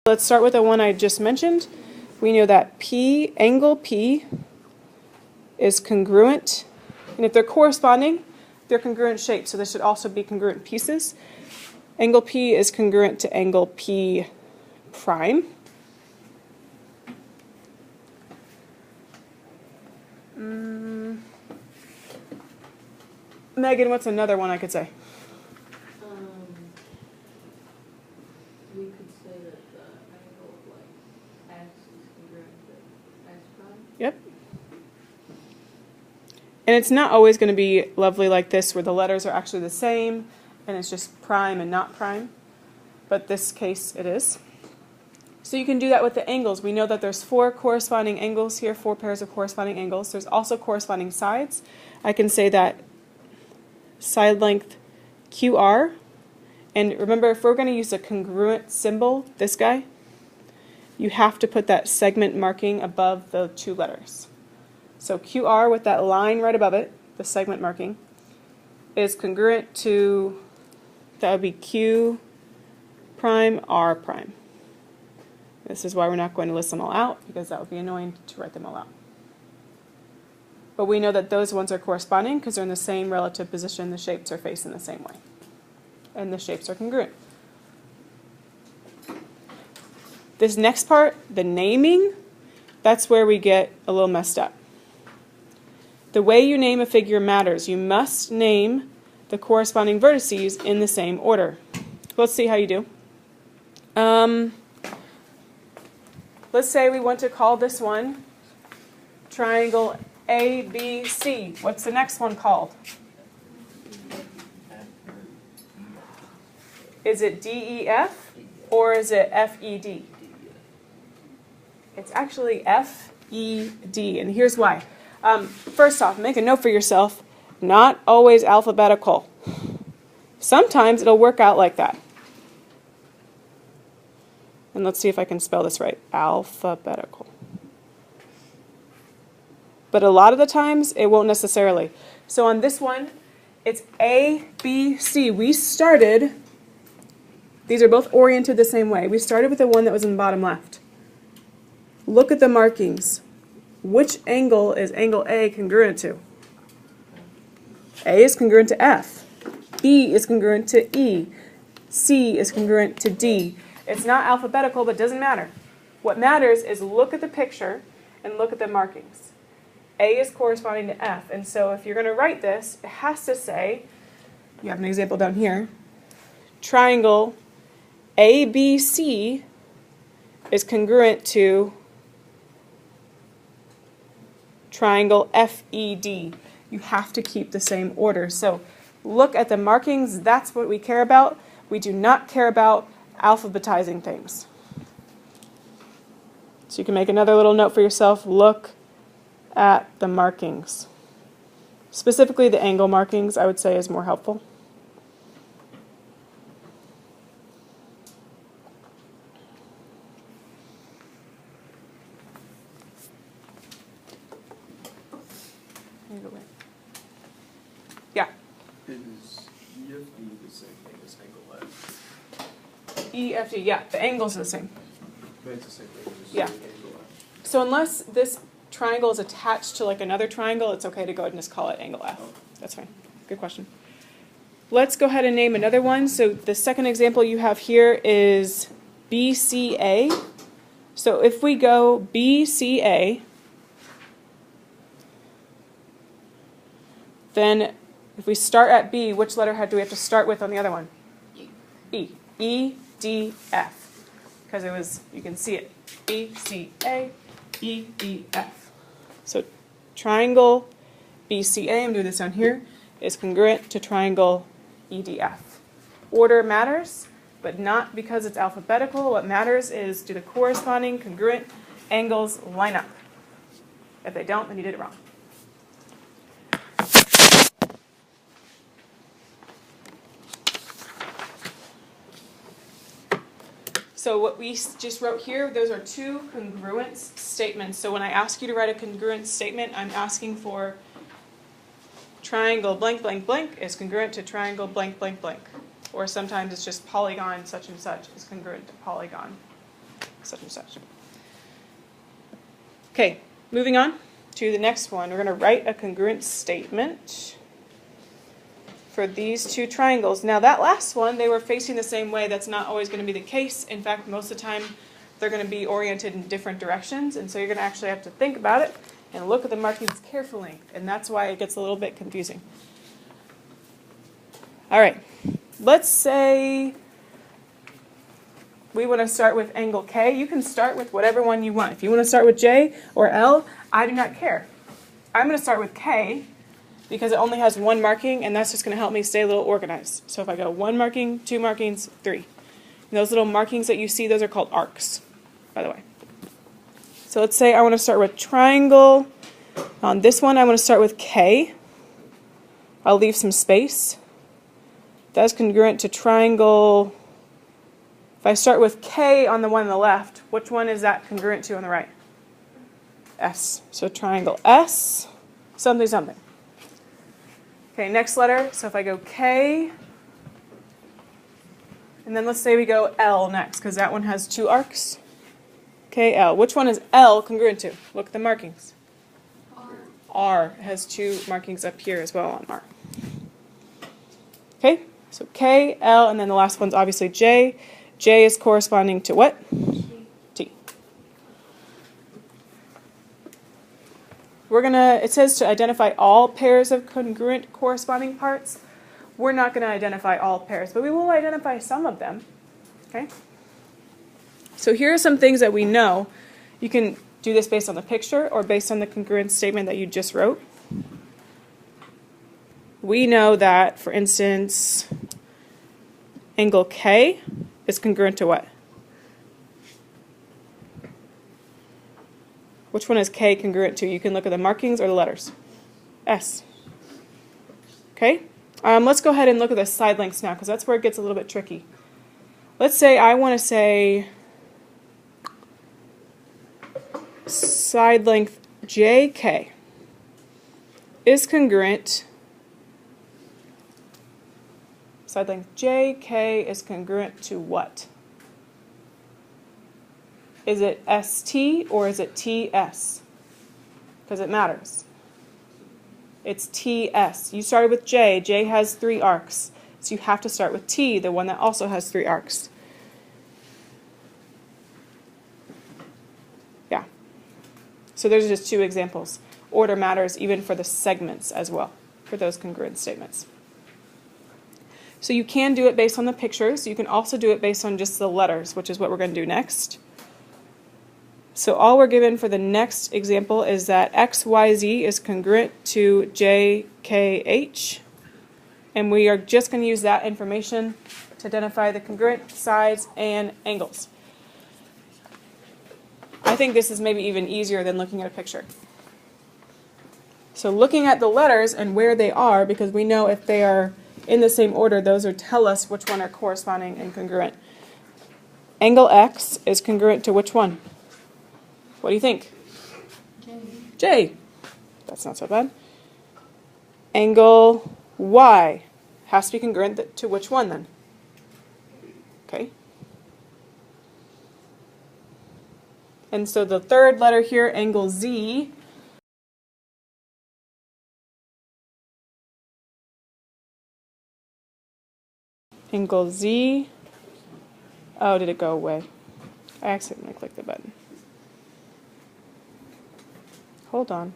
Let's start with the one I just mentioned. We know that angle P is congruent, and if they're corresponding, they're congruent shapes, so this should also be congruent pieces. Angle P is congruent to angle P prime. Megan, what's another one I could say? We could say that the angle of like x is congruent to x prime. Yep. And it's not always going to be lovely like this where the letters are actually the same and it's just prime and not prime. But this case it is. So you can do that with the angles. We know that there's 4 corresponding angles here, 4 pairs of corresponding angles. There's also corresponding sides. I can say that side length QR. And remember, if we're going to use a congruent symbol, this guy, you have to put that segment marking above the 2 letters. So QR with that line right above it, the segment marking, is congruent to, that would be Q prime, R prime. This is why we're not going to list them all out, because that would be annoying to write them all out. But we know that those ones are corresponding because they're in the same relative position, the shapes are facing the same way. And the shapes are congruent. This next part, the naming, that's where we get a little messed up. The way you name a figure matters. You must name the corresponding vertices in the same order. Let's see how you do. Let's say we want to call this one triangle ABC. What's the next one called? Is it DEF or is it FED? It's actually FED, and here's why. First off, make a note for yourself, not always alphabetical. Sometimes it'll work out like that. And let's see if I can spell this right. Alphabetical. But a lot of the times, it won't necessarily. So on this one, it's A, B, C. We started, these are both oriented the same way. We started with the one that was in the bottom left. Look at the markings. Which angle is angle A congruent to? A is congruent to F. B is congruent to E. C is congruent to D. It's not alphabetical, but it doesn't matter. What matters is look at the picture and look at the markings. A is corresponding to F, and so if you're going to write this, it has to say, you have an example down here, triangle ABC is congruent to triangle FED. You have to keep the same order. So look at the markings. That's what we care about. We do not care about alphabetizing things. So you can make another little note for yourself. Look at the markings. Specifically the angle markings, I would say, is more helpful. Yeah. Is EFD the same thing as angle F? EFD, yeah, the angles are the same. But it's the same thing as Yeah. angle F. So unless this triangle is attached to like another triangle, it's okay to go ahead and just call it angle F. That's fine. Good question. Let's go ahead and name another one. So the second example you have here is BCA. So if we go BCA, then if we start at B, which letterhead do we have to start with on the other one? E. E, D, F. Because it was, you can see it. B, C, A, E, D, F. So triangle BCA, I'm doing this down here, is congruent to triangle EDF. Order matters, but not because it's alphabetical. What matters is do the corresponding congruent angles line up. If they don't, then you did it wrong. So what we just wrote here, those are 2 congruence statements. So when I ask you to write a congruent statement, I'm asking for triangle blank blank blank is congruent to triangle blank blank blank. Or sometimes it's just polygon such and such is congruent to polygon. such and such. Okay, moving on to the next one. We're going to write a congruent statement for these two triangles. Now that last one, they were facing the same way. That's not always going to be the case. In fact, most of the time, they're going to be oriented in different directions, and so you're going to actually have to think about it and look at the markings carefully, and that's why it gets a little bit confusing. All right, let's say we want to start with angle K. You can start with whatever one you want. If you want to start with J or L, I do not care. I'm going to start with K because it only has one marking, and that's just going to help me stay a little organized. So if I go 1 marking, 2 markings, 3. And those little markings that you see, those are called arcs, by the way. So let's say I want to start with triangle. On this one, I want to start with K. I'll leave some space. That's congruent to triangle. If I start with K on the one on the left, which one is that congruent to on the right? S. So triangle S, something, something. Okay, next letter. So if I go K, and then let's say we go L next, because that one has 2 arcs. K, L. Which one is L congruent to? Look at the markings. R has 2 markings up here as well on R. Okay, so K, L, and then the last one's obviously J. J is corresponding to what? T. It says to identify all pairs of congruent corresponding parts. We're not going to identify all pairs, but we will identify some of them. Okay? So here are some things that we know. You can do this based on the picture or based on the congruent statement that you just wrote. We know that, for instance, angle K is congruent to what? Which one is K congruent to? You can look at the markings or the letters. S. Okay? Let's go ahead and look at the side lengths now, because that's where it gets a little bit tricky. Let's say I want to say side length JK is congruent. Side length JK is congruent to what? Is it ST or is it TS? Because it matters. It's TS. You started with J. J has 3 arcs. So you have to start with T, the one that also has 3 arcs. Yeah. So there's just 2 examples. Order matters even for the segments as well, for those congruent statements. So you can do it based on the pictures. You can also do it based on just the letters, which is what we're going to do next. So all we're given for the next example is that XYZ is congruent to JKH. And we are just going to use that information to identify the congruent sides and angles. I think this is maybe even easier than looking at a picture. So looking at the letters and where they are, because we know if they are in the same order, those will tell us which one are corresponding and congruent. Angle X is congruent to which one? What do you think? J. That's not so bad. Angle Y has to be congruent to which one then? Okay. And so the third letter here, angle Z, angle Z, oh, did it go away? I accidentally clicked the button. Hold on.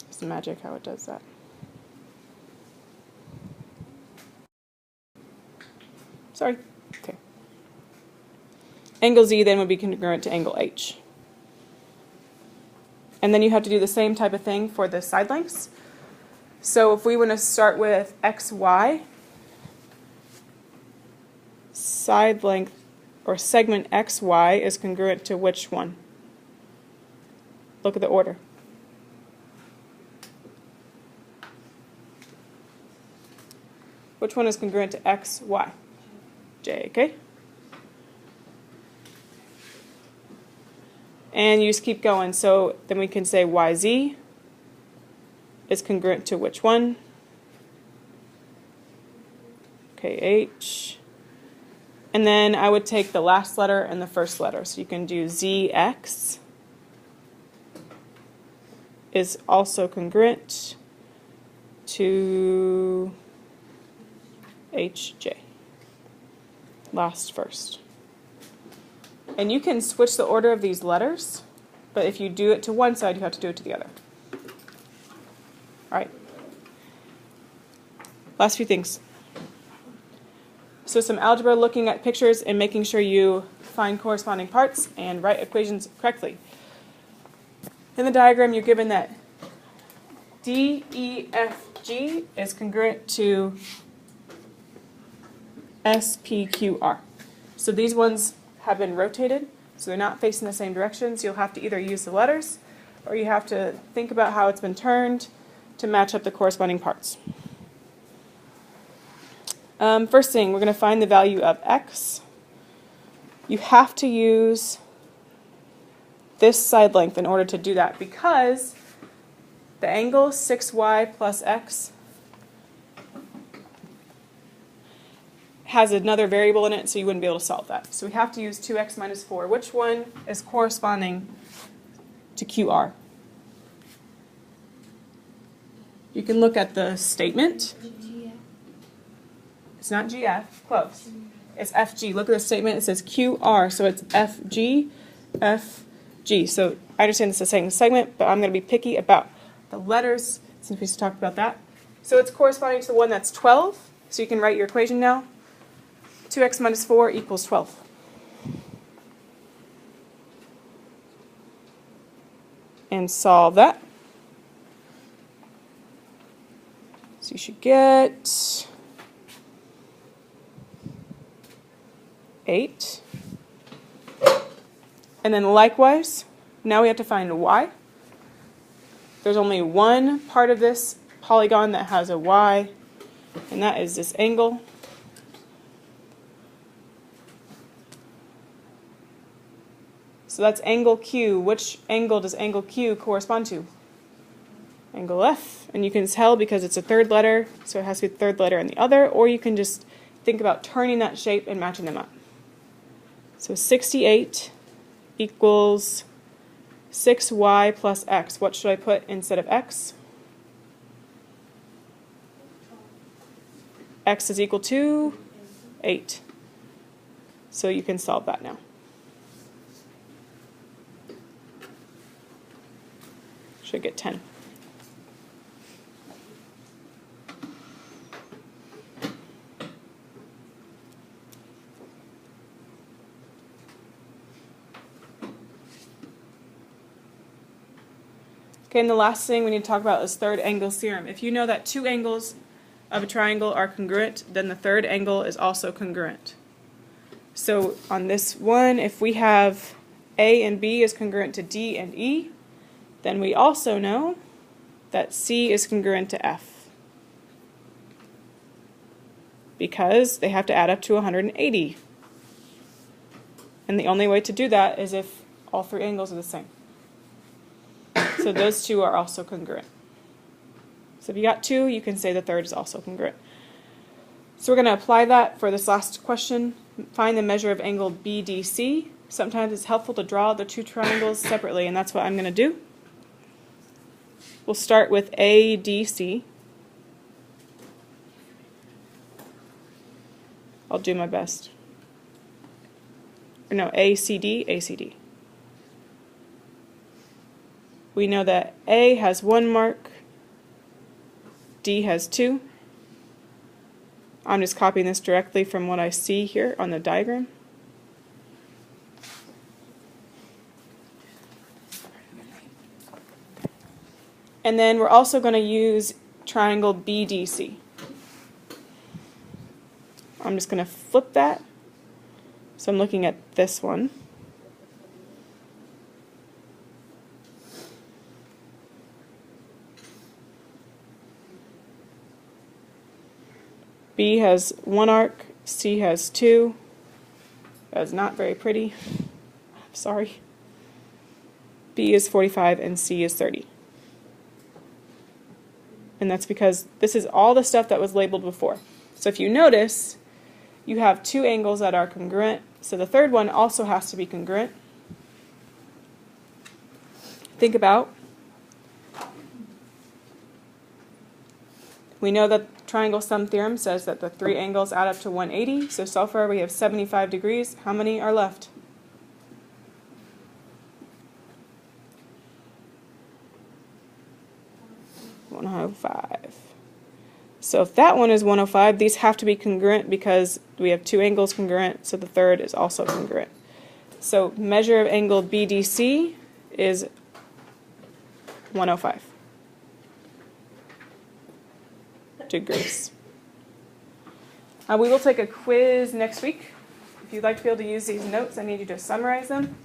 It's magic how it does that. Sorry. Okay. Angle Z then would be congruent to angle H. And then you have to do the same type of thing for the side lengths. So if we want to start with XY, side length or segment XY is congruent to which one? Look at the order. Which one is congruent to XY? J, okay? And you just keep going. So then we can say YZ is congruent to which one? KH. And then I would take the last letter and the first letter. So you can do ZX is also congruent to HJ. Last first. And you can switch the order of these letters, but if you do it to one side, you have to do it to the other. All right. Last few things. So some algebra, looking at pictures and making sure you find corresponding parts and write equations correctly. In the diagram, you're given that DEFG is congruent to SPQR. So these ones have been rotated, so they're not facing the same directions. You'll have to either use the letters or you have to think about how it's been turned to match up the corresponding parts. First thing, we're going to find the value of x. You have to use this side length in order to do that because the angle 6y plus x has another variable in it, so you wouldn't be able to solve that. So we have to use 2x minus 4. Which one is corresponding to QR? You can look at the statement. It's not GF, close. It's FG. Look at the statement. It says QR, so it's FG, FG. So I understand this is a second segment, but I'm going to be picky about the letters since we just talked about that. So it's corresponding to the one that's 12. So you can write your equation now. 2x minus 4 equals 12. And solve that. So you should get 8. And then likewise, now we have to find y. There's only one part of this polygon that has a y, and that is this angle. So that's angle Q. Which angle does angle Q correspond to? Angle F. And you can tell because it's a third letter, so it has to be the third letter in the other, or you can just think about turning that shape and matching them up. So 68 equals 6y plus x. What should I put instead of x? X is equal to 8. So you can solve that now. Should get 10. Okay, and the last thing we need to talk about is third angle theorem. If you know that two angles of a triangle are congruent, then the third angle is also congruent. So on this one, if we have A and B is congruent to D and E, then we also know that C is congruent to F, because they have to add up to 180. And the only way to do that is if all three angles are the same. So those two are also congruent. So if you got 2, you can say the third is also congruent. So we're going to apply that for this last question. Find the measure of angle BDC. Sometimes it's helpful to draw the two triangles separately, and that's what I'm going to do. We'll start with ADC. I'll do my best. Or no, ACD, ACD. We know that A has 1 mark, D has 2. I'm just copying this directly from what I see here on the diagram. And then we're also going to use triangle BDC. I'm just going to flip that. So I'm looking at this one. B has 1 arc, C has 2. That's not very pretty. I'm sorry. B is 45 and C is 30. And that's because this is all the stuff that was labeled before. So if you notice, you have two angles that are congruent, so the third one also has to be congruent. Think about, we know that triangle sum theorem says that the three angles add up to 180, so far we have 75 degrees. How many are left? 105. So if that one is 105, these have to be congruent because we have two angles congruent, so the third is also congruent. So measure of angle BDC is 105 degrees. We will take a quiz next week. If you'd like to be able to use these notes, I need you to summarize them.